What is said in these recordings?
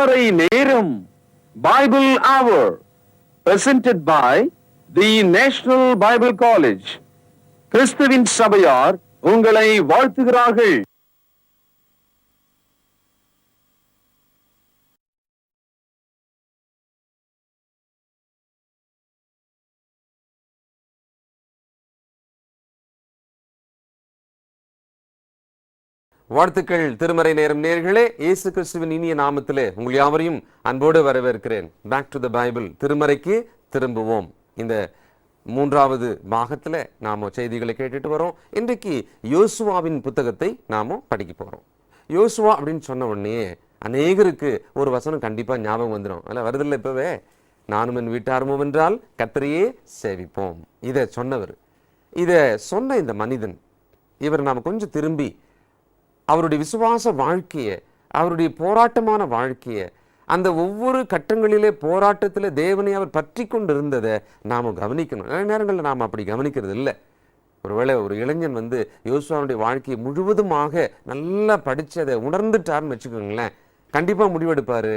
திருமறை நேரம் Bible Hour presented by the National Bible College. கிறிஸ்துவின் சபையார் உங்களை வாழ்த்துகிறார்கள். வாழ்த்துக்கள் திருமறை நேரம் நேயர்களே, இயேசு கிறிஸ்துவின் இனிய நாமத்திலே உங்கள் யாவரையும் அன்போடு வரவேற்கிறேன். பேக் டு த பைபிள், திருமறைக்கு திரும்புவோம். இந்த மூன்றாவது பாகத்துல நாம செய்திகளை கேட்டுட்டு வரோம். இன்றைக்கு யோசுவாவின் புத்தகத்தை நாம படிக்க போறோம். யோசுவா அப்படின்னு சொன்ன உடனே அநேகருக்கு ஒரு வசனம் கண்டிப்பா ஞாபகம் வந்துடும். அதில் வருதில்லை இப்பவே, நானும் என் வீட்டாருமோ என்றால் கர்த்தரையே சேவிப்போம். இதை சொன்னவர், இதை சொன்ன இந்த மனிதன், இவர் நாம கொஞ்சம் திரும்பி அவருடைய விசுவாச வாழ்க்கையை, அவருடைய போராட்டமான வாழ்க்கையை, அந்த ஒவ்வொரு கட்டங்களிலே போராட்டத்தில் தேவனை அவர் பற்றி கொண்டு இருந்ததை நாம் கவனிக்கணும். நிறைய நேரங்களில் நாம் அப்படி கவனிக்கிறது இல்லை. ஒருவேளை ஒரு இளைஞன் யோசுவாவுடைய வாழ்க்கையை முழுவதுமாக நல்லா படித்து அதை உணர்ந்துட்டார்னு வச்சுக்கோங்களேன், கண்டிப்பாக முடிவெடுப்பார்,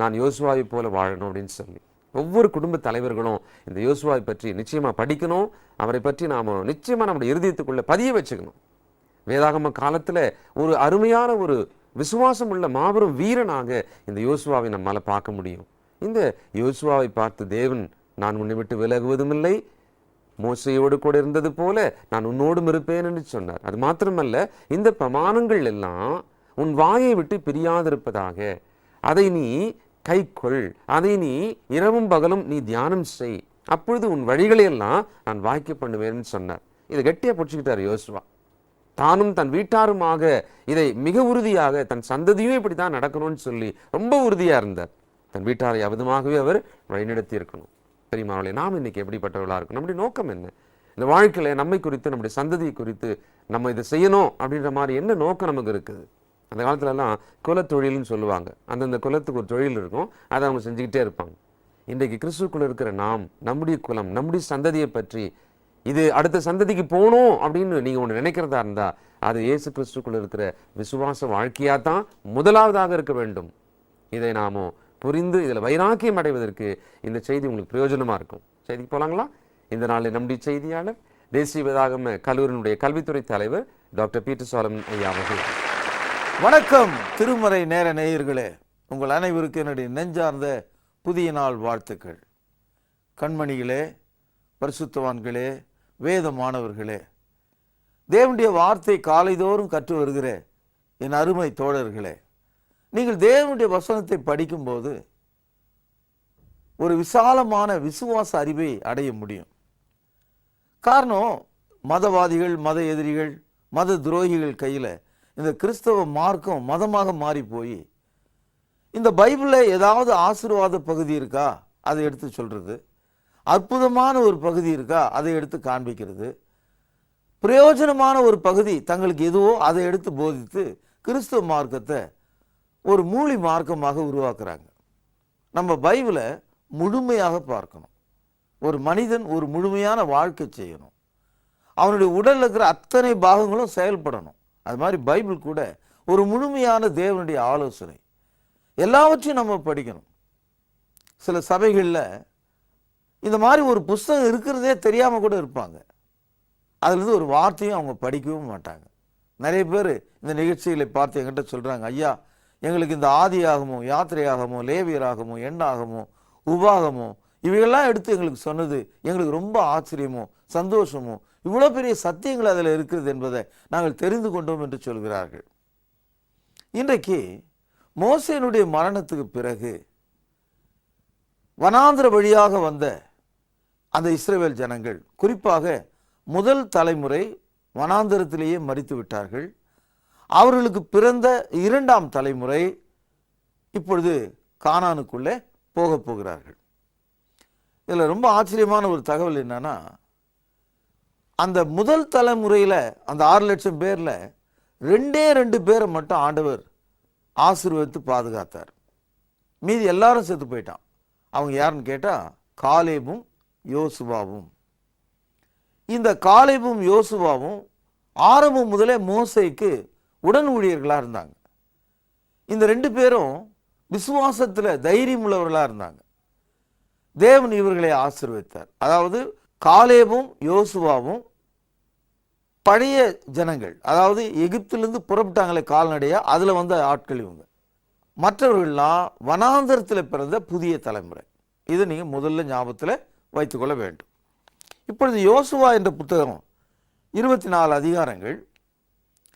நான் யோசுவாவை போல வாழணும் அப்படின்னு சொல்லி. ஒவ்வொரு குடும்ப தலைவர்களும் இந்த யோசுவாவை பற்றி நிச்சயமாக படிக்கணும். அவரை பற்றி நாம் நிச்சயமாக நம்முடைய இருதயத்துக்குள்ளே பதிய வச்சுக்கணும். வேதாகம காலத்தில் ஒரு அருமையான ஒரு விசுவாசம் உள்ள மாபெரும் வீரனாக இந்த யோசுவாவை நம்மால் பார்க்க முடியும். இந்த யோசுவாவை பார்த்து தேவன், நான் உன்னை விட்டு விலகுவதும் இல்லை, மோசையோடு கூட இருந்தது போல நான் உன்னோடும் இருப்பேன் என்று சொன்னார். அது மாத்திரமல்ல, இந்த பிரமாணங்கள் எல்லாம் உன் வாயை விட்டு பிரியாதிருப்பதாக, அதை நீ கைக்கொள், அதை நீ இரவும் பகலும் நீ தியானம் செய், அப்பொழுது உன் வழிகளையெல்லாம் நான் வாய்க்க பண்ணுவேன்னு சொன்னார். இதை கெட்டியா பிடிச்சிக்கிட்டார் யோசுவா. தானும் தன் வீட்டாருமாக இதை மிக உறுதியாக, தன் சந்ததியும் இப்படி தான் நடக்கணும்னு சொல்லி ரொம்ப உறுதியாக இருந்தார். தன் வீட்டாரை அபதமாகவே அவர் வழிநடத்தி இருக்கணும். பெரியமாவளே, நாம் இன்னைக்கு எப்படிப்பட்டவர்களாக இருக்கணும்? நம்முடைய நோக்கம் என்ன? இந்த வாழ்க்கையில் நம்மை குறித்து, நம்முடைய சந்ததியை குறித்து நம்ம இதை செய்யணும் அப்படின்ற மாதிரி என்ன நோக்கம் நமக்கு இருக்குது? அந்த காலத்துலலாம் குலத்தொழில்னு சொல்லுவாங்க. அந்தந்த குலத்துக்கு ஒரு தொழில் இருக்கும், அதை அவங்க செஞ்சுக்கிட்டே இருப்பாங்க. இன்றைக்கு கிறிஸ்துக்குள்ள இருக்கிற நாம், நம்முடைய குலம், நம்முடைய சந்ததியை பற்றி, இது அடுத்த சந்ததிக்கு போகணும் அப்படின்னு நீங்கள் ஒன்று நினைக்கிறதா இருந்தால் அது இயேசு கிறிஸ்துக்குள்ள இருக்கிற விசுவாச வாழ்க்கையாக தான் முதலாவதாக இருக்க வேண்டும். இதை நாம புரிந்து இதில் வைராக்கியம் அடைவதற்கு இந்த செய்தி உங்களுக்கு பிரயோஜனமாக இருக்கும். செய்திக்கு போகலாங்களா? இந்த நாளில் நம்முடைய செய்தியாளர், தேசிய வேதாகம கல்லூரியினுடைய கல்வித்துறை தலைவர் டாக்டர் பீட்டர் சாலமன் ஐயா அவர்கள். வணக்கம் திருமறை நேர நேயர்களே, உங்கள் அனைவருக்கும் என்னுடைய நெஞ்சார்ந்த புதிய நாள் வாழ்த்துக்கள். கண்மணிகளே, பரிசுத்தவான்களே, வேத மாணவர்களே, தேவனுடைய வார்த்தை காலைதோறும் கற்று வருகிற என் அருமை தோழர்களே, நீங்கள் தேவனுடைய வசனத்தை படிக்கும்போது ஒரு விசாலமான விசுவாச அறிவை அடைய முடியும். காரணம், மதவாதிகள், மத எதிரிகள், மத துரோகிகள் கையில் இந்த கிறிஸ்தவ மார்க்கம் மதமாக மாறி போய் இந்த பைபிளில் ஏதாவது ஆசீர்வாத பகுதி இருக்கா அதை எடுத்து சொல்றது, அற்புதமான ஒரு பகுதி இருக்கா அதை எடுத்து காண்பிக்கிறது, பிரயோஜனமான ஒரு பகுதி தங்களுக்கு எதுவோ அதை எடுத்து போதித்து கிறிஸ்துவ மார்க்கத்தை ஒரு மூலி மார்க்கமாக உருவாக்குறாங்க. நம்ம பைபிளை முழுமையாக பார்க்கணும். ஒரு மனிதன் ஒரு முழுமையான வாழ்க்கை செய்யணும். அவனுடைய உடலில் இருக்கிற அத்தனை பாகங்களும் செயல்படணும். அது மாதிரி பைபிள் கூட ஒரு முழுமையான தேவனுடைய ஆலோசனை. எல்லாவற்றையும் நம்ம படிக்கணும். சில சபைகளில் இந்த மாதிரி ஒரு புஸ்தகம் இருக்கிறதே தெரியாமல் கூட இருப்பாங்க. அதுலேருந்து ஒரு வார்த்தையும் அவங்க படிக்கவும் மாட்டாங்க. நிறைய பேர் இந்த நிகழ்ச்சிகளை பார்த்து என்கிட்ட சொல்கிறாங்க, ஐயா, எங்களுக்கு இந்த ஆதியாகமோ, யாத்திரையாகமோ, லேவியராகமோ, எண்ணாகமோ, உபாகமோ இவையெல்லாம் எடுத்து எங்களுக்கு சொன்னது எங்களுக்கு ரொம்ப ஆச்சரியமோ சந்தோஷமோ, இவ்வளோ பெரிய சத்தியங்கள் அதில் இருக்கிறது என்பதை நாங்கள் தெரிந்து கொண்டோம் என்று சொல்கிறார்கள். இன்றைக்கு மோசேனுடைய மரணத்துக்கு பிறகு வனாந்திர வழியாக வந்த அந்த இஸ்ரவேல் ஜனங்கள், குறிப்பாக முதல் தலைமுறை வனாந்திரத்திலேயே மரித்து விட்டார்கள். அவர்களுக்கு பிறந்த இரண்டாம் தலைமுறை இப்பொழுது கானானுக்குள்ளே போக போகிறார்கள். இதில் ரொம்ப ஆச்சரியமான ஒரு தகவல் என்னன்னா, அந்த முதல் தலைமுறையில் அந்த 6 லட்சம் பேரில் 2 பேரை மட்டும் ஆண்டவர் ஆசீர்வதித்து பாதுகாத்தார். மீதி எல்லாரும் செத்து போயிட்டான். அவங்க யாருன்னு கேட்டால் காலேபும் யோசுவாவும். இந்த காலேபும் யோசுவாவும் ஆரம்பம் முதலே மோசேக்கு உடன் ஊழியர்களாக இருந்தாங்க. இந்த 2 பேரும் விசுவாசத்துல தைரியம் உள்ளவர்களா இருந்தாங்க. தேவன் இவர்களை ஆசீர்வதித்தார். அதாவது காலேபும் யோசுவாவும் பழைய ஜனங்கள், அதாவது எகிப்திலிருந்து புறப்பட்டாங்களே கால்நடையா, அதுல வந்த ஆட்கள் இவங்க. மற்றவர்கள்லாம் வனாந்தரத்தில் பிறந்த புதிய தலைமுறை. இதை நீங்க முதல்ல ஞாபகத்தில் வைத்துக்கொள்ள வேண்டும். இப்பொழுது யோசுவா என்ற புத்தகம் 24 அதிகாரங்கள்.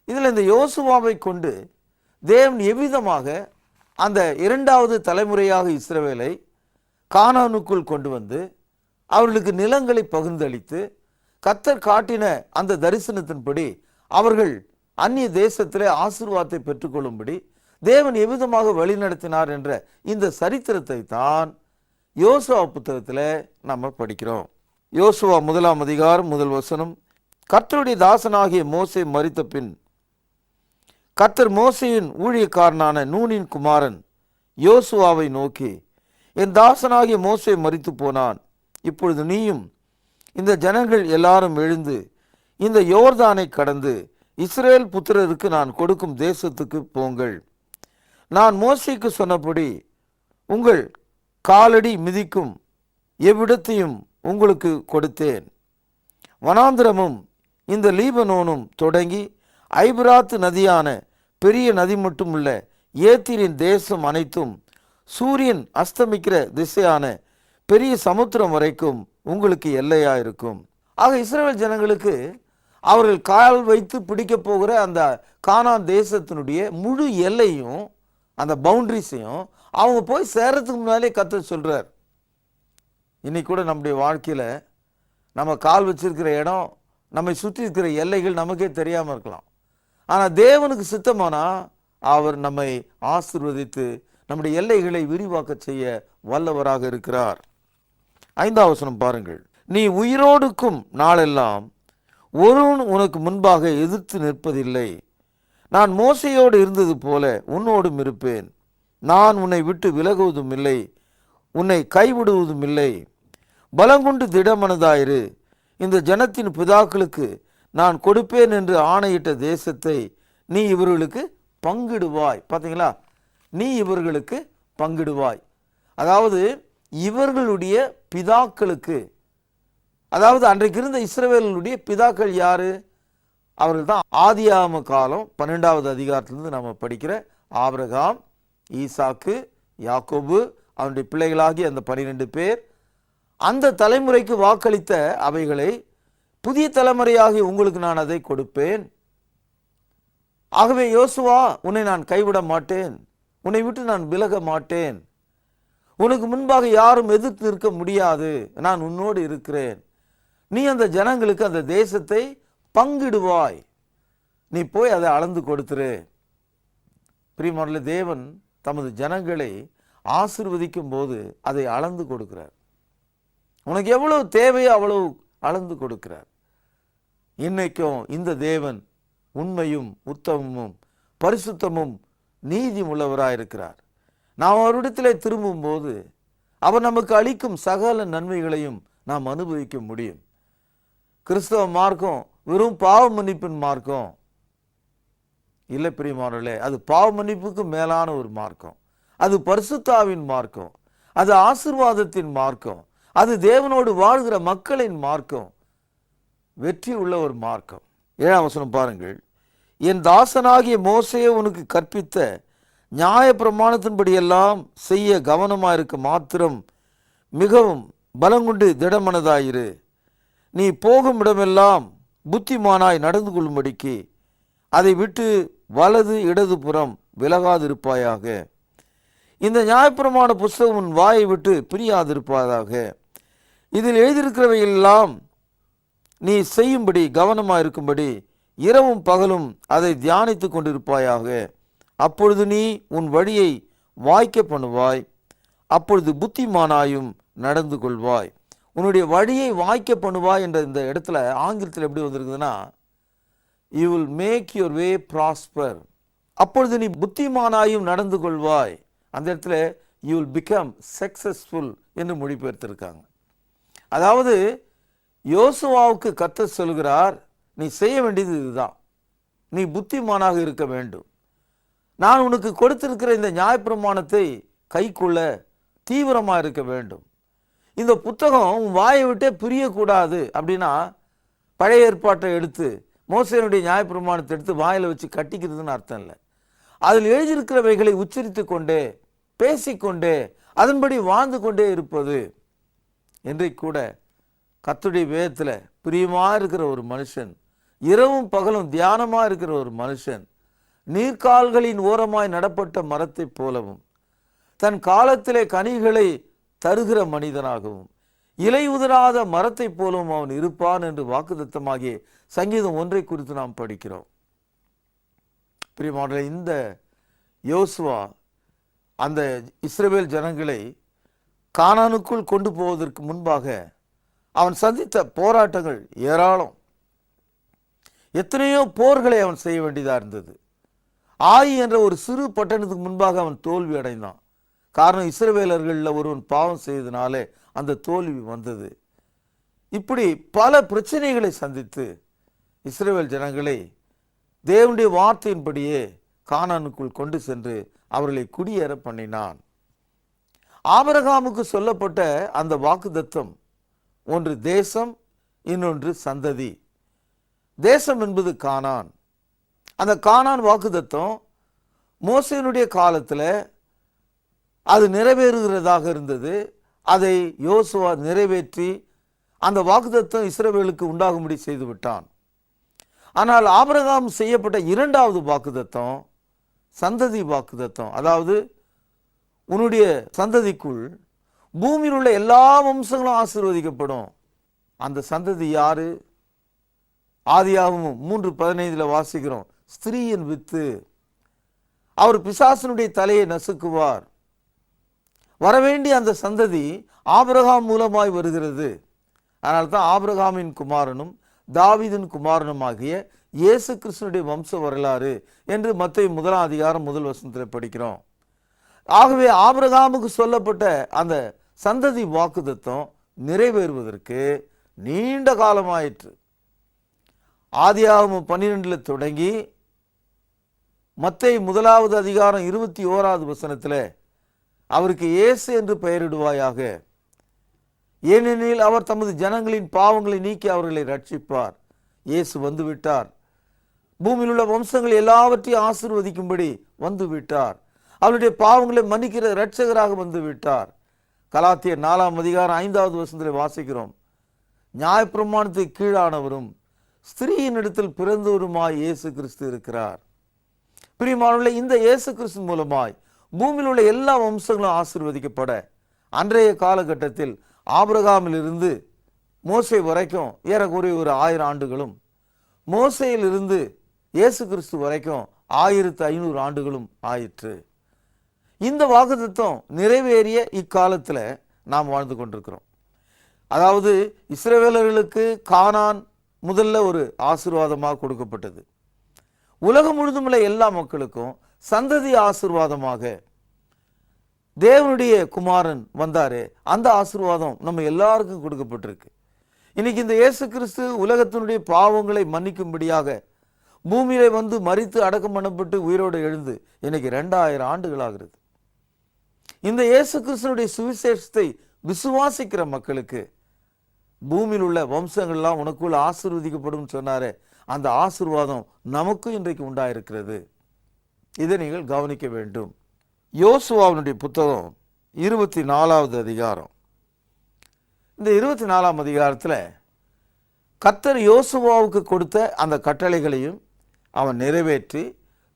இதில் இந்த யோசுவாவை கொண்டு தேவன் எவ்விதமாக அந்த இரண்டாவது தலைமுறையாக இஸ்ரவேலை கானானுக்குள் கொண்டு வந்து அவர்களுக்கு நிலங்களை பகிர்ந்தளித்து கர்த்தர் காட்டின அந்த தரிசனத்தின்படி அவர்கள் அந்நிய தேசத்திலே ஆசீர்வாதத்தை பெற்றுக்கொள்ளும்படி தேவன் எவ்விதமாக வழிநடத்தினார் என்ற இந்த சரித்திரத்தை தான் யோசுவா புத்தகத்தில் நம்ம படிக்கிறோம். யோசுவா 1 அதிகாரம் 1 வசனம். கர்த்தருடைய தாசனாகிய மோசே மரித்த பின் கர்த்தர் மோசேயின் ஊழியக்காரனான நூனின் குமாரன் யோசுவாவை நோக்கி, என் தாசனாகிய மோசே மரித்து போனான். இப்பொழுது நீயும் இந்த ஜனங்கள் எல்லாரும் எழுந்து இந்த யோர்தானை கடந்து இஸ்ரேல் புத்திரருக்கு நான் கொடுக்கும் தேசத்துக்கு போங்கள். நான் மோசேக்கு சொன்னபடி உங்கள் காலடி மிதிக்கும் எவ்விடத்தையும் உங்களுக்கு கொடுத்தேன். வனாந்திரமும் இந்த லீபனோனும் தொடங்கி ஐபிராத்து நதியான பெரிய நதி மட்டும் உள்ள ஏத்திரின் தேசம் அனைத்தும் சூரியன் அஸ்தமிக்கிற திசையான பெரிய சமுத்திரம் வரைக்கும் உங்களுக்கு எல்லையா இருக்கும். ஆக இஸ்ரவேல் ஜனங்களுக்கு அவர்கள் கால் வைத்து பிடிக்க போகிற அந்த கானான் தேசத்தினுடைய முழு எல்லையும் அந்த பவுண்டரிஸையும் அவங்க போய் சேரத்துக்கு முன்னாலே கர்த்தர் சொல்றார். இன்னைக்கு கூட நம்முடைய வாழ்க்கையில நம்ம கால் வச்சிருக்கிற இடம், நம்மை சுற்றி இருக்கிற எல்லைகள் நமக்கே தெரியாம இருக்கலாம். ஆனா தேவனுக்கு சித்தமானா அவர் நம்மை ஆசீர்வதித்து நம்முடைய எல்லைகளை விரிவாக்க செய்ய வல்லவராக இருக்கிறார். 5ஆம் வசனம் பாருங்கள். நீ உயிரோடுக்கும் நாளெல்லாம் ஒருவன் உனக்கு முன்பாக எதிர்த்து நிற்பதில்லை. நான் மோசையோடு இருந்தது போல உன்னோடும் இருப்பேன். நான் உன்னை விட்டு விலகுவதும் இல்லை, உன்னை கைவிடுவதும் இல்லை. பலங்கொண்டு திடமனதாயிரு. இந்த ஜனத்தின் பிதாக்களுக்கு நான் கொடுப்பேன் என்று ஆணையிட்ட தேசத்தை நீ இவர்களுக்கு பங்கிடுவாய். பார்த்தீங்களா, நீ இவர்களுக்கு பங்கிடுவாய். அதாவது இவர்களுடைய பிதாக்களுக்கு, அதாவது அன்றைக்கு இருந்த இஸ்ரவேலுடைய பிதாக்கள் யாரு? அவர்கள் தான் ஆதியாகம காலம் 12வது அதிகாரத்திலிருந்து நம்ம படிக்கிற ஆபிரகாம், ஈசாக்கு, யாக்கோபு, அவனுடைய பிள்ளைகளாகி அந்த 12 பேர். அந்த தலைமுறைக்கு வாக்களித்த அவைகளை புதிய தலைமுறையாகி உங்களுக்கு நான் அதை கொடுப்பேன். ஆகவே யோசுவா, உன்னை நான் கைவிட மாட்டேன், உன்னை விட்டு நான் விலக மாட்டேன், உனக்கு முன்பாக யாரும் எதிர்த்து நிற்க முடியாது, நான் உன்னோடு இருக்கிறேன். நீ அந்த ஜனங்களுக்கு அந்த தேசத்தை பங்கிடுவாய், நீ போய் அதை அளந்து கொடுத்துரு. பிரியமானவர்களே, தேவன் தமது ஜனங்களை ஆசீர்வதிக்கும் போது அதை அளந்து கொடுக்கிறார். உனக்கு எவ்வளவு தேவையோ அவ்வளவு அளந்து கொடுக்கிறார். இன்னைக்கும் இந்த தேவன் உண்மையும் உத்தமமும் பரிசுத்தமும் நீதி உள்ளவராயிருக்கிறார். நாம் அவரிடத்திலே திரும்பும் போது அவர் நமக்கு அளிக்கும் சகல நன்மைகளையும் நாம் அனுபவிக்க முடியும். கிறிஸ்தவ மார்க்கம் வெறும் பாவ மன்னிப்பின் மார்க்கம் இல்லை பிரியமானவர்களே. அது பாவ மன்னிப்புக்கு மேலான ஒரு மார்க்கம். அது பரிசுத்தாவின் மார்க்கம், அது ஆசீர்வாதத்தின் மார்க்கம், அது தேவனோடு வாழ்கிற மக்களின் மார்க்கம், வெற்றி உள்ள ஒரு மார்க்கம். 7ஆம் வசனம் பாருங்கள். என் தாசனாகிய மோசே உனக்கு கற்பித்த நியாய பிரமாணத்தின்படியெல்லாம் செய்ய கவனமாயிருக்க மாத்திரம் மிகவும் பலங்கொண்டு திடமனதாயிரு. நீ போகும் இடமெல்லாம் புத்திமானாய் நடந்து கொள்ளும்படிக்கு அதை விட்டு வலது இடது புறம் விலகாதிருப்பாயாக. இந்த நியாயப்பிரமாண புஸ்தகம் உன் வாயை விட்டு பிரியாதிருப்பதாக. இதில் எழுதியிருக்கிறவையெல்லாம் நீ செய்யும்படி கவனமாயிருக்கும்படி இரவும் பகலும் அதை தியானித்து கொண்டிருப்பாயாக. அப்பொழுது நீ உன் வழியை வாய்க்க பண்ணுவாய், அப்பொழுது புத்திமானாயும் நடந்து கொள்வாய். உன்னுடைய வழியை வாய்க்க பண்ணுவாய் என்ற இந்த இடத்துல ஆங்கிலத்தில் எப்படி வந்திருக்குதுன்னா, you will make your way prosper. அப்பொழுது நீ புத்திமானாயும் நடந்து கொள்வாய். அந்த இடத்துல you will become successful என்று மொழிபெயர்த்திருக்காங்க. அதாவது யோசுவாவுக்கு கர்த்தர் சொல்கிறார், நீ செய்ய வேண்டியது இதுதான், நீ புத்திமானாக இருக்க வேண்டும். நான் உனக்கு கொடுத்திருக்கிற இந்த நியாயப்பிரமாணத்தை கைக்குள்ள தீவிரமா இருக்க வேண்டும். இந்த புத்தகம் உன் வாயை விட்டே பிரியக்கூடாது. அப்படின்னா பழைய ஏற்பாட்டை எடுத்து மோசேனுடைய நியாயப்பிரமாணத்தை எடுத்து வாயில வச்சு கட்டிக்கிறதுன்னு அர்த்தம் இல்லை. அதில் எழுதியிருக்கிறவைகளை உச்சரித்து கொண்டே பேசிக்கொண்டே அதன்படி வாழ்ந்து கொண்டே இருப்பது. இன்றைக்கு கூட கர்த்தருடைய வேதத்தில் பிரியமா இருக்கிற ஒரு மனுஷன், இரவும் பகலும் தியானமா இருக்கிற ஒரு மனுஷன், நீர்க்கால்களின் ஓரமாய் நடப்பட்ட மரத்தை போலவும் தன் காலத்திலே கனிகளை தருகிற மனிதனாகவும் இலை உதிராத மரத்தை போலவும் அவன் இருப்பான் என்று வாக்குத்தத்தமாகிய சங்கீதம் 1 குறித்து நாம் படிக்கிறோம். பிரியமானவர்களே, இந்த யோசுவா அந்த இஸ்ரவேல் ஜனங்களை கானானுக்குள் கொண்டு போவதற்கு முன்பாக அவன் சந்தித்த போராட்டங்கள் ஏராளம். எத்தனையோ போர்களை அவன் செய்ய வேண்டியதா இருந்தது. ஆயி என்ற ஒரு சிறு பட்டணத்துக்கு முன்பாக அவன் தோல்வி அடைந்தான். காரணம், இஸ்ரவேலர்களில் ஒருவன் பாவம் செய்தனாலே அந்த தோல்வி வந்தது. இப்படி பல பிரச்சனைகளை சந்தித்து இஸ்ரவேல் ஜனங்களை தேவனுடைய வார்த்தையின்படியே கானானுக்குள் கொண்டு சென்று அவர்களை குடியேற பண்ணினான். ஆபிரகாமுக்கு சொல்லப்பட்ட அந்த வாக்குத்தத்தம், ஒன்று தேசம், இன்னொன்று சந்ததி. தேசம் என்பது கானான். அந்த கானான் வாக்குத்தத்தம் மோசேனுடைய காலத்தில் அது நிறைவேறுகிறதாக இருந்தது. அதை யோசுவா நிறைவேற்றி அந்த வாக்குத்தத்தம் இஸ்ரவேலுக்கு உண்டாகும்படி செய்து விட்டான். ஆனால் ஆபிரகாம் செய்யப்பட்ட இரண்டாவது வாக்குத்தத்தம் சந்ததி வாக்குத்தத்தம். அதாவது உன்னுடைய சந்ததிக்குள் பூமியில் உள்ள எல்லா வம்சங்களும் ஆசீர்வதிக்கப்படும். அந்த சந்ததி யாரு? ஆதியாகமம் 3:15 வாசிக்கிறோம். ஸ்திரீயின் வித்து, அவர் பிசாசனுடைய தலையை நசுக்குவார். வரவேண்டிய அந்த சந்ததி ஆபிரகாம் மூலமாய் வருகிறது. அதனால்தான் ஆபிரகாமின் குமாரனும் தாவீதின் குமாரனுமாகிய இயேசு கிறிஸ்துனுடைய வம்ச வரலாறு என்று மத்தேயு 1:1 படிக்கிறோம். ஆகவே ஆபிரகாமுக்கு சொல்லப்பட்ட அந்த சந்ததி வாக்குத்தத்தம் நிறைவேறுவதற்கு நீண்ட காலமாயிற்று. ஆதியாகமம் 12 தொடங்கி மத்தேயு 1:21 அவருக்கு இயேசு என்று பெயரிடுவாயாக, ஏனெனில் அவர் தமது ஜனங்களின் பாவங்களை நீக்கி அவர்களை ரட்சிப்பார். இயேசு வந்துவிட்டார். பூமியில் உள்ள வம்சங்கள் எல்லாவற்றையும் ஆசீர்வதிக்கும்படி வந்துவிட்டார். அவருடைய பாவங்களை மன்னிக்கிற இரட்சகராக வந்துவிட்டார். கலாத்தியர் 4:5 வாசிக்கிறோம். நியாயப்பிரமாணத்துக்கு கீழானவரும் ஸ்திரீயின் இடத்தில் பிறந்தவருமாய் இயேசு கிறிஸ்து இருக்கிறார். பிரியமானவர்களே, இந்த இயேசு கிறிஸ்து மூலமாய் பூமியில் உள்ள எல்லா வம்சங்களும் ஆசீர்வதிக்கப்பட அன்றைய காலகட்டத்தில் ஆபிரகாமிலிருந்து மோசே வரைக்கும் ஏறக்குறைய ஒரு 1000 ஆண்டுகளும், மோசேயிலிருந்து இயேசு கிறிஸ்து வரைக்கும் 1500 ஆண்டுகளும் ஆயிற்று. இந்த வாக்குத்தத்தம் நிறைவேறிய இக்காலத்தில் நாம் வாழ்ந்து கொண்டிருக்கிறோம். அதாவது இஸ்ரவேலர்களுக்கு கானான் முதல்ல ஒரு ஆசீர்வாதமாக கொடுக்கப்பட்டது. உலகம் முழுதும் உள்ள எல்லா மக்களுக்கும் சந்ததி ஆசீர்வாதமாக தேவனுடைய குமாரன் வந்தாரு. அந்த ஆசீர்வாதம் நம்ம எல்லாருக்கும் கொடுக்கப்பட்டிருக்கு. இன்னைக்கு இந்த இயேசு கிறிஸ்து உலகத்தினுடைய பாவங்களை மன்னிக்கும்படியாக பூமியிலே வந்து மரித்து அடக்கம் பண்ணப்பட்டு உயிரோடு எழுந்து இன்னைக்கு 2000 ஆண்டுகள் ஆகிறது. இந்த இயேசு கிறிஸ்துனுடைய சுவிசேஷத்தை விசுவாசிக்கிற மக்களுக்கு பூமியில் உள்ள வம்சங்கள்லாம் உனக்குள்ள ஆசீர்வதிக்கப்படும் சொன்னாரே, அந்த ஆசீர்வாதம் நமக்கும் இன்றைக்கு உண்டாயிருக்கிறது. இதை நீங்கள் கவனிக்க வேண்டும். யோசுவாவினுடைய புத்தகம் 24வது அதிகாரம். இந்த 24ஆம் அதிகாரத்தில் கர்த்தர் யோசுவாவுக்கு கொடுத்த அந்த கட்டளைகளையும் அவன் நிறைவேற்றி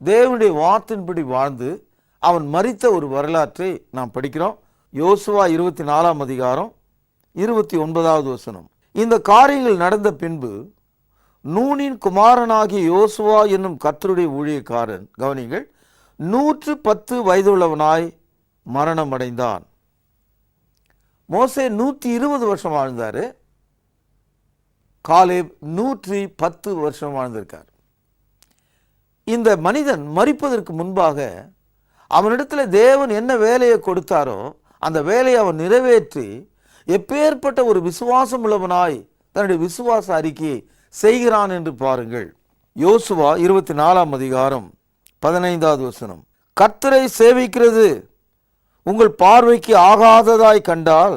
தேவனுடைய வார்த்தையின்படி வாழ்ந்து அவன் மரித்த ஒரு வரலாற்றை நாம் படிக்கிறோம். யோசுவா 24ஆம் அதிகாரம் 29வது வசனம். இந்த காரியங்கள் நடந்த பின்பு நூனின் குமாரனாகிய யோசுவா என்னும் கர்த்தருடைய ஊழியக்காரன், கவனிங்கள், 110 வயதுள்ளவனாய் மரணம் அடைந்தான். மோசே 120 வருஷம் வாழ்ந்தாரு. காலேப் 110 வருஷம் வாழ்ந்திருக்கார். இந்த மனிதன் மரிப்பதற்கு முன்பாக அவனிடத்தில் தேவன் என்ன வேலையை கொடுத்தாரோ அந்த வேலையை அவன் நிறைவேற்றி எப்பேற்பட்ட ஒரு விசுவாசம் உள்ளவனாய் தன்னுடைய விசுவாச அறிக்கையை செய்கிறான் என்று பாருங்கள். யோசுவா 24ஆம் அதிகாரம் 15வது வசனம். கர்த்தரை சேவிக்கிறது உங்கள் பார்வைக்கு ஆகாததாய் கண்டால்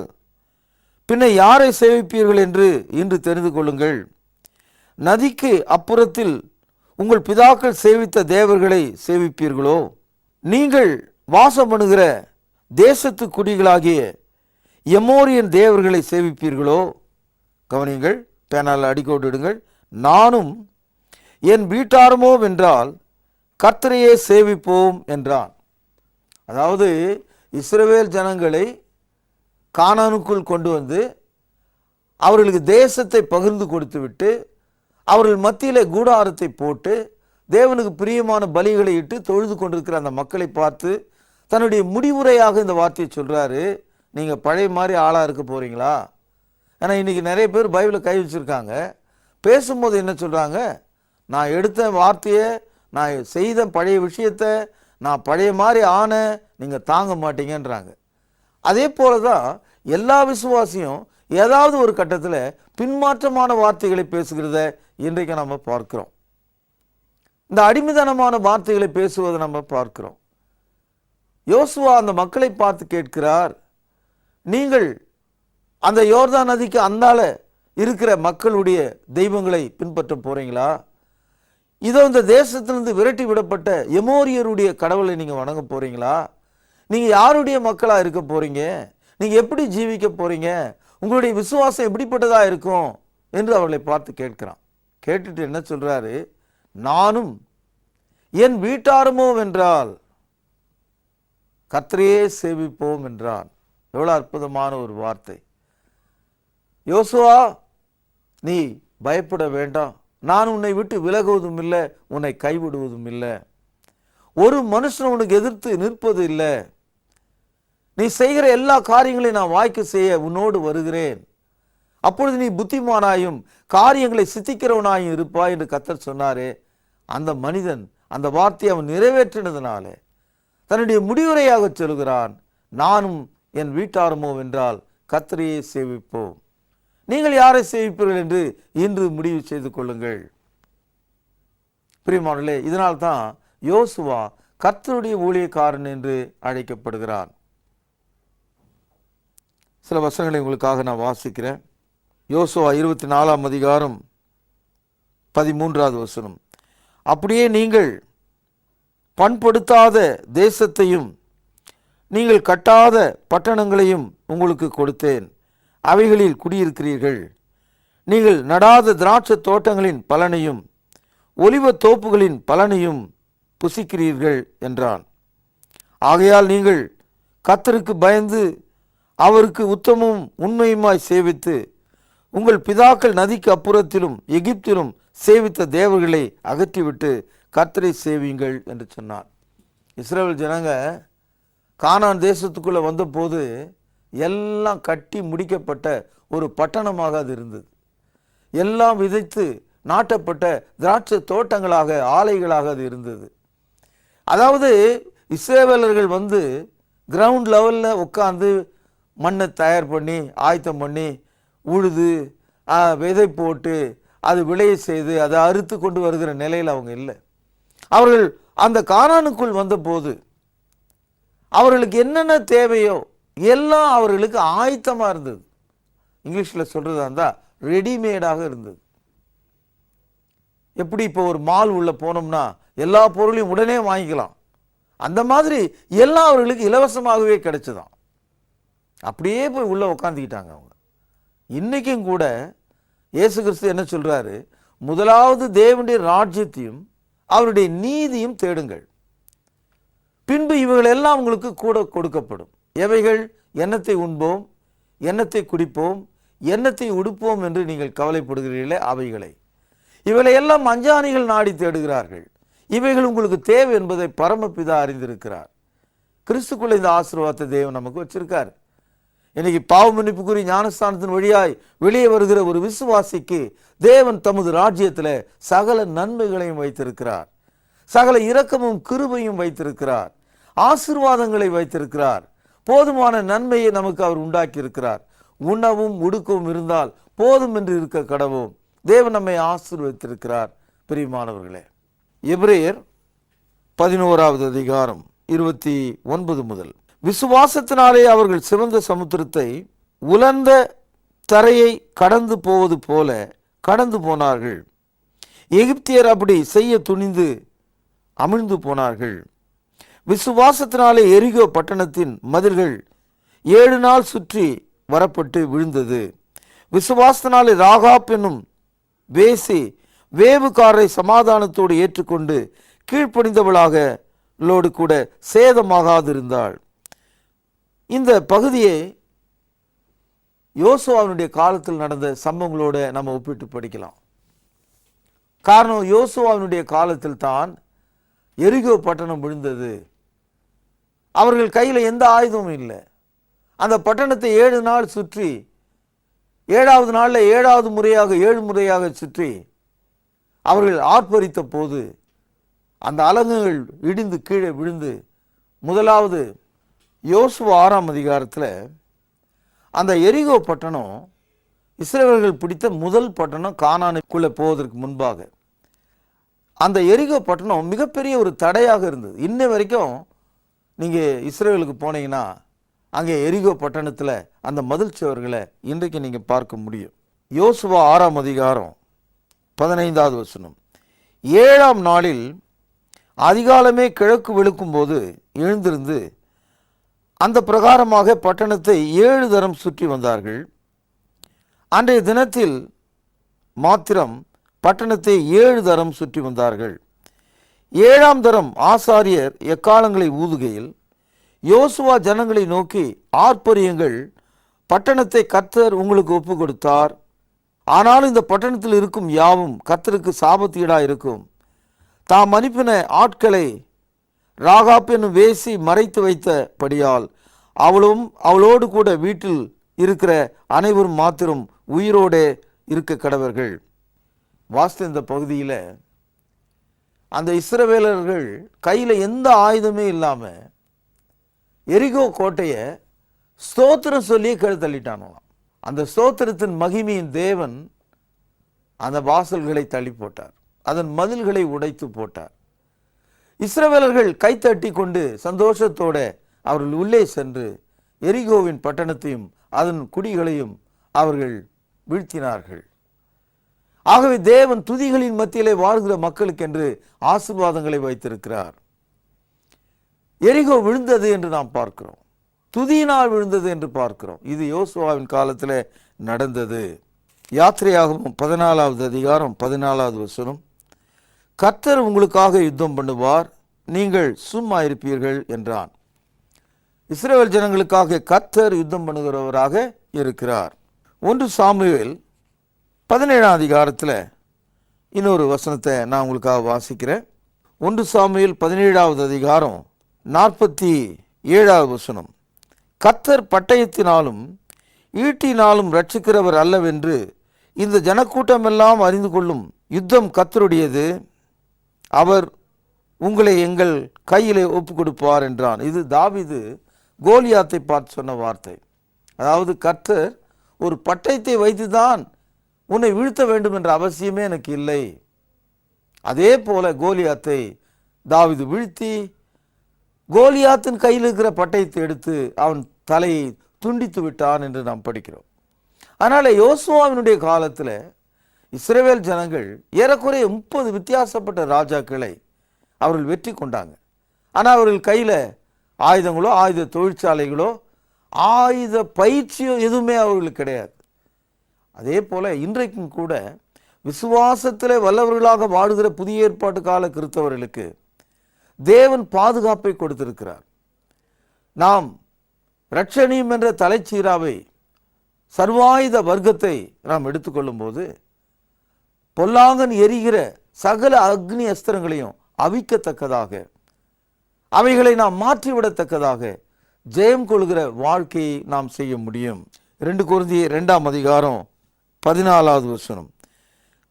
பின்ன யாரை சேவிப்பீர்கள் என்று இன்று தெரிந்து கொள்ளுங்கள். நதிக்கு அப்புறத்தில் உங்கள் பிதாக்கள் சேவித்த தேவர்களை சேவிப்பீர்களோ? நீங்கள் வாசம் பண்ணுகிற தேசத்து குடிகளாகிய எமோரியன் தேவர்களை சேவிப்பீர்களோ? கவனியுங்கள், பேனால் அடிக்கோடிடுங்கள். நானும் என் வீட்டாருமோ வென்றால் கர்த்தரையே சேவிப்போம் என்றான். அதாவது இஸ்ரவேல் ஜனங்களை கானானுக்குள் கொண்டு வந்து அவர்களுக்கு தேசத்தை பகிர்ந்து கொடுத்து விட்டு அவர்கள் மத்தியிலே கூடாரத்தை போட்டு தேவனுக்கு பிரியமான பலிகளை இட்டு தொழுது கொண்டிருக்கிற அந்த மக்களை பார்த்து தன்னுடைய முடிவுரையாக இந்த வார்த்தையை சொல்றாரு. நீங்க பழைய மாதிரி ஆளா இருக்க போறீங்களா? ஏன்னா இன்னைக்கு நிறைய பேர் பைபிளை கை வச்சிருக்காங்க. பேசும்போது என்ன சொல்றாங்க? நான் எடுத்த வார்த்தையை, நான் செய்த பழைய விஷயத்தை, நான் பழைய மாதிரி ஆன நீங்க தாங்க மாட்டீங்கன்றாங்க. அதே போலதான் எல்லா விசுவாசியும் ஏதாவது ஒரு கட்டத்தில் பின்மாற்றமான வார்த்தைகளை பேசுகிறத இன்றைக்கு நம்ம பார்க்கிறோம். இந்த அடிமைத்தனமான வார்த்தைகளை பேசுவதை நம்ம பார்க்கிறோம். யோசுவா அந்த மக்களை பார்த்து கேட்கிறார், நீங்கள் அந்த யோர்தான் நதிக்கு அந்தால இருக்கிற மக்களுடைய தெய்வங்களை பின்பற்ற போறீங்களா? இதோ இந்த தேசத்திலிருந்து விரட்டி விடப்பட்ட எமோரியருடைய கடவுளை நீங்க வணங்க போறீங்களா? நீங்க யாருடைய மக்களா இருக்க போறீங்க? நீங்க எப்படி ஜீவிக்க போறீங்க? உங்களுடைய விசுவாசம் எப்படிப்பட்டதா இருக்கும் என்று அவர்களை பார்த்து கேட்கிறான். கேட்டுட்டு என்ன சொல்றாரு? நானும் என் வீட்டாருமோ வென்றால் கர்த்தரையே சேவிப்போம் என்றான். எவ்வளவு அற்புதமான ஒரு வார்த்தை. யோசுவா, நீ பயப்பட வேண்டாம், நான் உன்னை விட்டு விலகுவதும் இல்லை, உன்னை கைவிடுவதும் இல்லை. ஒரு மனுஷன் உனக்கு எதிர்த்து நிற்பது இல்லை. நீ செய்கிற எல்லா காரியங்களையும் நான் வாய்க்க செய்ய உன்னோடு வருகிறேன். அப்பொழுது நீ புத்திமானாயும் காரியங்களை சித்திக்கிறவனாயும் இருப்பாய் என்று கர்த்தர் சொன்னாரே. அந்த மனிதன் அந்த வார்த்தையை அவன் நிறைவேற்றினதுனால தன்னுடைய முடிவுரையாக சொல்கிறான், நானும் என் வீட்டாருமோ வென்றால் கர்த்தரையே சேவிப்போம். நீங்கள் யாரை சேவிப்பீர்கள் என்று இன்று முடிவு செய்து கொள்ளுங்கள். பிரியமானவர்களே, இதனால்தான் யோசுவா கர்த்தருடைய ஊழியக்காரன் என்று அழைக்கப்படுகிறான். சில வசனங்களை உங்களுக்காக நான் வாசிக்கிறேன். யோசுவா 24ஆம் அதிகாரம் 13வது வசனம். அப்படியே நீங்கள் பண்படுத்தாத தேசத்தையும் நீங்கள் கட்டாத பட்டணங்களையும் உங்களுக்கு கொடுத்தேன், அவைகளில் குடியிருக்கிறீர்கள். நீங்கள் நடாத திராட்சை தோட்டங்களின் பலனையும் ஒலிவ தோப்புகளின் பலனையும் புசிக்கிறீர்கள் என்றான். ஆகையால் நீங்கள் கர்த்தருக்கு பயந்து அவருக்கு உத்தமும் உண்மையுமாய் சேவித்து உங்கள் பிதாக்கள் நதிக்கு அப்புறத்திலும் எகிப்திலும் சேவித்த தேவர்களை அகற்றிவிட்டு கர்த்தரை சேவியுங்கள் என்று சொன்னார். இஸ்ரவேல் ஜனங்க கானான் தேசத்துக்குள்ள வந்த போது எல்லாம் கட்டி முடிக்கப்பட்ட ஒரு பட்டணமாக அது இருந்தது. எல்லாம் விதைத்து நாட்டப்பட்ட திராட்சை தோட்டங்களாக, ஆலைகளாக அது இருந்தது. அதாவது இஸ்ரவேலர்கள் வந்து கிரவுண்ட் லெவலில் உட்கார்ந்து மண்ணை தயார் பண்ணி ஆயத்தம் பண்ணி உழுது விதை போட்டு அது விளைய செய்து அதை அறுத்து கொண்டு வருகிற நிலையில் அவங்க இல்லை. அவர்கள் அந்த கானானுக்குள் வந்தபோது அவர்களுக்கு என்னென்ன தேவையோ எல்லாம் அவர்களுக்கு ஆயத்தமாக இருந்தது. இங்கிலீஷில் சொல்றதா இருந்தால் ரெடிமேடாக இருந்தது. எப்படி இப்போ ஒரு மால் உள்ள போனோம்னா எல்லா பொருளையும் உடனே வாங்கிக்கலாம், அந்த மாதிரி எல்லாம் அவர்களுக்கு இலவசமாகவே கிடைச்சதான். அப்படியே போய் உள்ள உட்காந்துக்கிட்டாங்க அவங்க. இன்னைக்கும் கூட இயேசு கிறிஸ்து என்ன சொல்றாரு? முதலாவது தேவனுடைய ராஜ்யத்தையும் அவருடைய நீதியும் தேடுங்கள், பின்பு இவைகள் எல்லாம் உங்களுக்கு கூட கொடுக்கப்படும். எவைகள்? எண்ணத்தை உண்போம், எண்ணத்தை குடிப்போம், எண்ணத்தை உடுப்போம் என்று நீங்கள் கவலைப்படுகிறீர்களே அவைகளை. இவைகளை எல்லாம் அஞ்ஞானிகள் நாடி தேடுகிறார்கள். இவைகள் உங்களுக்கு தேவை என்பதை பரமபிதா அறிந்திருக்கிறார். கிறிஸ்துக்குள்ள இந்த ஆசீர்வாதத்தை தேவன் நமக்கு வச்சிருக்கார். இன்னைக்கு பாவ மன்னிப்புக்குரிய ஞானஸ்தானத்தின் வழியாய் வெளியே வருகிற ஒரு விசுவாசிக்கு தேவன் தமது ராஜ்யத்தில் சகல நன்மைகளையும் வைத்திருக்கிறார், சகல இரக்கமும் கிருபையும் வைத்திருக்கிறார், ஆசீர்வாதங்களை வைத்திருக்கிறார், போதுமான நன்மையை நமக்கு அவர் உண்டாக்கி இருக்கிறார். உணவும் உடுக்கவும் இருந்தால் போதும் என்று இருக்க கடவோம். தேவன் நம்மை ஆசீர்வதித்திருக்கிறார். பிரியமானவர்களே, எபிரேயர் 11வது அதிகாரம் 29 முதல். விசுவாசத்தினாலே அவர்கள் சிவந்த சமுத்திரத்தை உலர்ந்த தரையை கடந்து போவது போல கடந்து போனார்கள். எகிப்தியர் அப்படி செய்ய துணிந்து அமிழ்ந்து போனார்கள். விசுவாசத்தினாலே எரிகோ பட்டணத்தின் மதில்கள் 7 நாள் சுற்றி வரப்பட்டு விழுந்தது. விசுவாசத்தினாலே ராகாப் என்னும் வேசி வேவுக்காரரை சமாதானத்தோடு ஏற்றுக்கொண்டு கீழ்ப்படிந்தவளாக லோடு கூட சேதமாகாதிருந்தாள். இந்த பகுதியை யோசுவாவினுடைய காலத்தில் நடந்த சம்பவங்களோட நம்ம ஒப்பிட்டு படிக்கலாம். காரணம், யோசுவாவினுடைய காலத்தில் தான் எரிகோ பட்டணம் விழுந்தது. அவர்கள் கையில் எந்த ஆயுதமும் இல்லை. அந்த பட்டணத்தை 7 நாள் சுற்றி 7வது நாளில் 7வது முறையாக 7 முறையாக சுற்றி அவர்கள் ஆர்ப்பரித்த போது அந்த அலகுகள் இடிந்து கீழே விழுந்து, முதலாவது யோசுவா 6ஆம் அதிகாரத்தில் அந்த எரிகோ பட்டணம் இஸ்ரவேலர்கள் பிடித்த முதல் பட்டணம். கானானுக்குள்ளே போவதற்கு முன்பாக அந்த எரிகோ பட்டணம் மிகப்பெரிய ஒரு தடையாக இருந்தது. இன்ன வரைக்கும் நீங்கள் இஸ்ரவேலுக்கு போனீங்கன்னா அங்கே எரிகோ பட்டணத்தில் அந்த மதில் சுவர்களை இன்றைக்கு நீங்கள் பார்க்க முடியும். யோசுவா 6ஆம் அதிகாரம் 15வது வசனம். 7ஆம் நாளில் அதிகாலமே கிழக்கு வெளுக்கும்போது எழுந்திருந்து அந்த பிரகாரமாக பட்டணத்தை 7 தரம் சுற்றி வந்தார்கள். அன்றைய தினத்தில் மாத்திரம் பட்டணத்தை 7 தரம் சுற்றி வந்தார்கள். 7ஆம் தரம் ஆசாரியர் எக்காலங்களை ஊதுகையில் யோசுவா ஜனங்களை நோக்கி, ஆர்ப்பரியுங்கள், பட்டணத்தை கர்த்தர் உங்களுக்கு ஒப்பு கொடுத்தார். ஆனாலும் இந்த பட்டணத்தில் இருக்கும் யாவும் கர்த்தருக்கு சாபத்தீடாக இருக்கும். தாம் அனுப்பின ஆட்களை ராகாப் என்னும் வேசி மறைத்து வைத்தபடியால் அவளும் அவளோடு கூட வீட்டில் இருக்கிற அனைவரும் மாத்திரம் உயிரோடு இருக்க கடவர்கள். வாஸ்து இந்த பகுதியில் அந்த இஸ்ரவேலர்கள் கையில் எந்த ஆயுதமே இல்லாமல் எரிகோ கோட்டையை ஸ்தோத்திரம் சொல்லி கீழே தள்ளிட்டானோலாம். அந்த ஸ்தோத்திரத்தின் மகிமையின் தேவன் அந்த வாசல்களை தள்ளி போட்டார், அதன் மதில்களை உடைத்து போட்டார். இஸ்ரவேலர்கள் கைத்தட்டி கொண்டு சந்தோஷத்தோட அவர்கள் உள்ளே சென்று எரிகோவின் பட்டணத்தையும் அதன் குடிகளையும் அவர்கள் வீழ்த்தினார்கள். ஆகவே தேவன் துதிகளின் மத்தியிலே வாழ்கிற மக்களுக்கென்று ஆசீர்வாதங்களை வைத்திருக்கிறார். எரிகோ விழுந்தது என்று நாம் பார்க்கிறோம், துதியினால் விழுந்தது என்று பார்க்கிறோம். இது யோசுவாவின் காலத்தில் நடந்தது. யாத்திரையாகவும் 14வது அதிகாரம் 14வது வசனம். கர்த்தர் உங்களுக்காக யுத்தம் பண்ணுவார், நீங்கள் சும்மா இருப்பீர்கள் என்றான். இஸ்ரவேல் ஜனங்களுக்காக கர்த்தர் யுத்தம் பண்ணுகிறவராக இருக்கிறார். 1 சாமுவேல் 17ஆம் அதிகாரத்தில் இன்னொரு வசனத்தை நான் உங்களுக்காக வாசிக்கிறேன். 1 சாமுவேல் 17வது அதிகாரம் 47வது வசனம். கர்த்தர் பட்டயத்தினாலும் ஈட்டினாலும் ரட்சிக்கிறவர் அல்லவென்று இந்த ஜனக்கூட்டமெல்லாம் அறிந்து கொள்ளும். யுத்தம் கர்த்தருடையது, அவர் உங்களை எங்கள் கையிலே ஒப்பு கொடுப்பார் என்றான். இது தாவீது கோலியாத்தை பார்த்து சொன்ன வார்த்தை. அதாவது கர்த்தர் ஒரு பட்டயத்தை வைத்துதான் உன்னை வீழ்த்த வேண்டும் என்ற அவசியமே எனக்கு இல்லை. அதே போல கோலியாத்தை தாவீது வீழ்த்தி கோலியாத்தின் கையில் இருக்கிற பட்டயத்தை எடுத்து அவன் தலையை துண்டித்து விட்டான் என்று நாம் படிக்கிறோம். அதனால் யோசுவாவினுடைய காலத்தில் இஸ்ரவேல் ஜனங்கள் ஏறக்குறைய 30 வித்தியாசப்பட்ட ராஜாக்களை அவர்கள் வெற்றி கொண்டாங்க. ஆனால் அவர்கள் கையில் ஆயுதங்களோ ஆயுத தொழிற்சாலைகளோ ஆயுத பயிற்சியோ எதுவுமே அவர்களுக்கு கிடையாது. அதே போல் இன்றைக்கும் கூட விசுவாசத்தில் வல்லவர்களாக வாழுகிற புதிய ஏற்பாட்டு கால கிறிஸ்தவர்களுக்கு தேவன் பாதுகாப்பை கொடுத்திருக்கிறார். நாம் இரட்சணியம் என்ற தலைச்சீராவை சர்வாயுத வர்க்கத்தை நாம் எடுத்துக்கொள்ளும் போது பொல்லாங்கன் எரிகிற சகல அக்னி அஸ்திரங்களையும் அவிக்கத்தக்கதாக, அவைகளை நாம் மாற்றிவிடத்தக்கதாக ஜெயம் கொள்கிற வாழ்க்கையை நாம் செய்ய முடியும். 2 கொரிந்தியர் 2ஆம் அதிகாரம் 14வது வசனம்.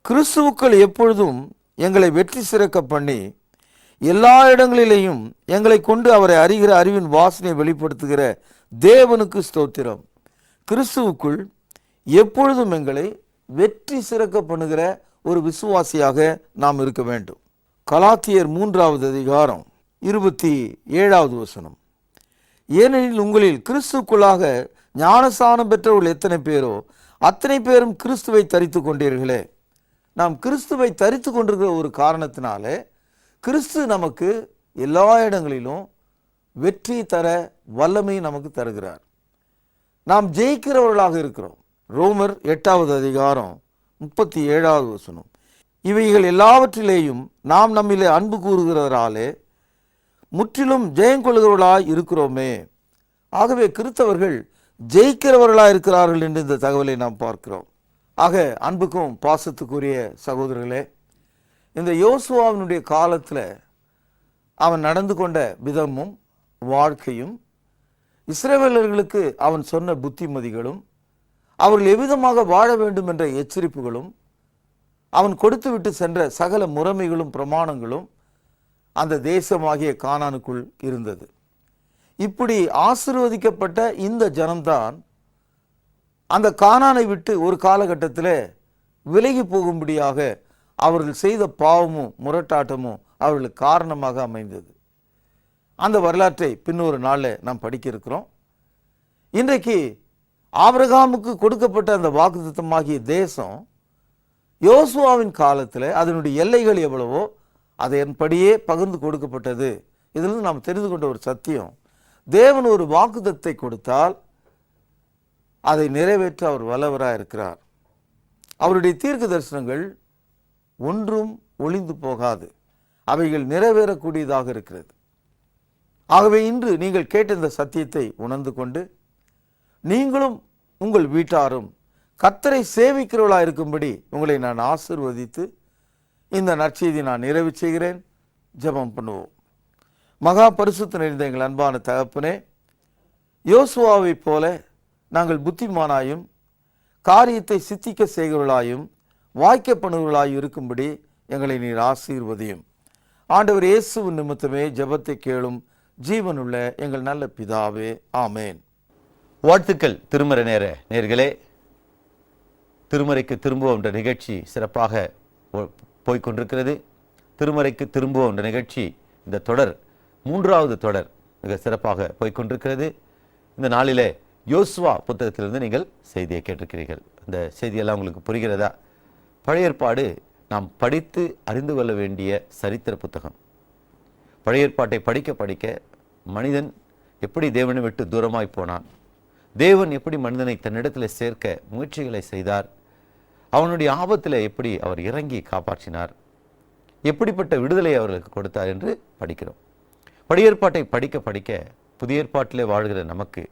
கிறிஸ்துவுக்குள் எப்பொழுதும் எங்களை வெற்றி சிறக்க பண்ணி எல்லா இடங்களிலேயும் எங்களை கொண்டு அவரை அறிகிற அறிவின் வாசனை வெளிப்படுத்துகிற தேவனுக்கு ஸ்தோத்திரம். கிறிஸ்துவுக்குள் எப்பொழுதும் எங்களை வெற்றி சிறக்க பண்ணுகிற ஒரு விசுவாசியாக நாம் இருக்க வேண்டும். கலாத்தியர் 3வது அதிகாரம் 27வது வசனம். ஏனெனில் உங்களில் கிறிஸ்துக்குள்ளாக ஞானஸ்நானம் பெற்றவர்கள் எத்தனை பேரோ அத்தனை பேரும் கிறிஸ்துவை தரித்து கொண்டீர்களே. நாம் கிறிஸ்துவை தரித்து கொண்டிருக்கிற ஒரு காரணத்தினாலே கிறிஸ்து நமக்கு எல்லா இடங்களிலும் வெற்றி தர வல்லமை நமக்கு தருகிறார். நாம் ஜெயிக்கிறவர்களாக இருக்கிறோம். ரோமர் 8வது அதிகாரம் 37வது வசனம். இவைகள் எல்லாவற்றிலேயும் நாம் நம்மிலே அன்பு கூறுகிறவராலே முற்றிலும் ஜெயங்கொள்கிறவர்களாய் இருக்கிறோமே. ஆகவே கிறிஸ்தவர்கள் ஜெயிக்கிறவர்களாய் இருக்கிறார்கள் என்று இந்த தகவலை நாம் பார்க்கிறோம். ஆக அன்புக்கும் பாசத்துக்குரிய சகோதரர்களே, இந்த யோசுவாவினுடைய காலத்தில் அவன் நடந்து கொண்ட விதமும் வாழ்க்கையும், இஸ்ரவேலர்களுக்கு அவன் சொன்ன புத்திமதிகளும், அவர்கள் எவ்விதமாக வாழ வேண்டும் என்ற எச்சரிப்புகளும், அவன் கொடுத்து விட்டு சென்ற சகல முறைமைகளும் பிரமாணங்களும் அந்த தேசமாகிய கானானுக்குள் இருந்தது. இப்படி ஆசீர்வதிக்கப்பட்ட இந்த ஜனம்தான் அந்த கானானை விட்டு ஒரு காலகட்டத்தில் விலகி போகும்படியாக அவர்கள் செய்த பாவமும் முரட்டாட்டமும் அவர்களுக்கு காரணமாக அமைந்தது. அந்த வரலாற்றை பின்னொரு நாளில் நாம் படிக்க இருக்கிறோம். இன்றைக்கு ஆபிரகாமுக்கு கொடுக்கப்பட்ட அந்த வாக்குத்தத்தமாகிய தேசம் யோசுவாவின் காலத்தில் அதனுடைய எல்லைகள் எவ்வளவோ அதன்படியே பகிர்ந்து கொடுக்கப்பட்டது. இதிலிருந்து நாம் தெரிந்து கொண்ட ஒரு சத்தியம், தேவன் ஒரு வாக்குத்தத்தை கொடுத்தால் அதை நிறைவேற்ற அவர் வல்லவராக இருக்கிறார். அவருடைய தீர்க்க தரிசனங்கள் ஒன்றும் ஒளிந்து போகாது, அவைகள் நிறைவேறக்கூடியதாக இருக்கிறது. ஆகவே இன்று நீங்கள் கேட்ட இந்த சத்தியத்தை உணர்ந்து கொண்டு நீங்களும் உங்கள் வீட்டாரும் கர்த்தரை சேவிக்கிறவர்களாக இருக்கும்படி உங்களை நான் ஆசீர்வதித்து இந்த நற்செய்தி நான் நிறைவு செய்கிறேன். ஜெபம் பண்ணுவோம். மகா பரிசுத்த நிறைந்த எங்கள் அன்பான தகப்பனே, யோசுவாவை போல நாங்கள் புத்திமானாயும் காரியத்தை சித்திக்க செய்கிறவர்களாயும் வாய்க்க பண்ணுவர்களாயும் இருக்கும்படி எங்களை நீர் ஆசீர்வதியும். ஆண்டவர் இயேசுவின் நிமித்தமே ஜெபத்தை கேளும் ஜீவனுள்ள எங்கள் நல்ல பிதாவே, ஆமேன். வாழ்த்துக்கள் திருமறை நேர நேர்களே. திருமறைக்கு திரும்புவோம் என்ற நிகழ்ச்சி சிறப்பாக போய்கொண்டிருக்கிறது. திருமறைக்கு திரும்புவோம் என்ற நிகழ்ச்சி இந்த தொடர் 3வது தொடர் மிக சிறப்பாக போய்கொண்டிருக்கிறது. இந்த நாளிலே யோசுவா புத்தகத்திலிருந்து நீங்கள் செய்தியை கேட்டிருக்கிறீர்கள். இந்த செய்தியெல்லாம் உங்களுக்கு புரிகிறதா? பழைய ஏற்பாடு நாம் படித்து அறிந்து கொள்ள வேண்டிய சரித்திர புத்தகம். பழைய ஏற்பாட்டை படிக்க படிக்க மனிதன் எப்படி தேவனை விட்டு தூரமாய் போனான், தேவன் எப்படி மனிதனை தன்னிடத்தில் சேர்க்க முயற்சிகளை செய்தார், அவனுடைய ஆபத்தில் எப்படி அவர் இறங்கி காப்பாற்றினார், எப்படிப்பட்ட விடுதலை அவர்களுக்கு கொடுத்தார் என்று படிக்கிறோம். பழைய ஏற்பாட்டை படிக்க படிக்க புதிய ஏற்பாட்டிலே வாழ்கிற நமக்கு,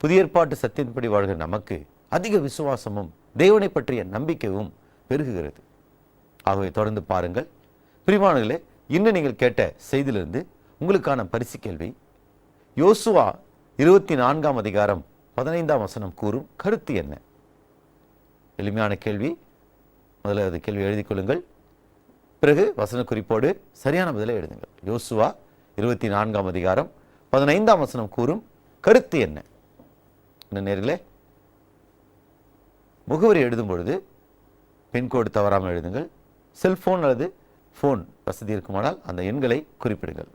புதிய ஏற்பாட்டு சத்தியத்தின்படி வாழ்கிற நமக்கு அதிக விசுவாசமும் தேவனை பற்றிய நம்பிக்கையும் பெருகுகிறது. ஆகவே தொடர்ந்து பாருங்கள். பிரியமானவர்களே, இன்னும் நீங்கள் கேட்ட செய்தியிலிருந்து உங்களுக்கான பரிசு கேள்வி, யோசுவா 24ஆம் அதிகாரம் 15ஆம் வசனம் கூறும் கருத்து என்ன? எளிமையான கேள்வி. முதல்ல அது கேள்வி எழுதிக் கொள்ளுங்கள். பிறகு வசன குறிப்போடு சரியான பதிலை எழுதுங்கள். யோசுவா 24ஆம் அதிகாரம் 15ஆம் வசனம் கூறும் கருத்து என்ன? நேர்களே, முகவரி எழுதும் பொழுது பின்கோடு தவறாமல் எழுதுங்கள். செல்போன் அல்லது ஃபோன் வசதி இருக்குமானால் அந்த எண்களை குறிப்பிடுங்கள்.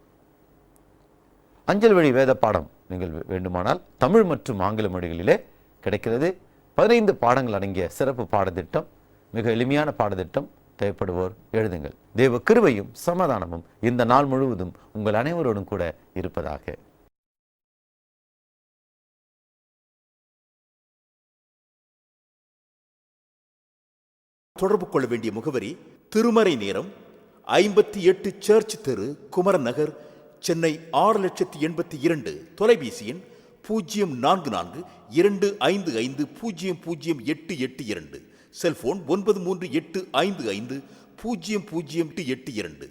அஞ்சல் வழி வேத பாடம் நீங்கள் வேண்டுமானால் தமிழ் மற்றும் ஆங்கில மொழிகளிலே கிடைக்கிறது. 15 பாடங்கள் அடங்கிய சிறப்பு பாடத்திட்டம், மிக எளிமையான பாடத்திட்டம். தேவைப்படுவோர் எழுதுங்கள். தேவ கிருபையும் சமாதானமும் இந்த நாள் முழுவதும் உங்கள் அனைவரோடும் கூட இருப்பதாக. தொடர்பு கொள்ள வேண்டிய முகவரி திருமறை நேரம் 58 சர்ச் தெரு, குமரன் நகர், சென்னை 6,82,000. தொலைபேசி எண் 044255000882. செல்போன் 9385500882.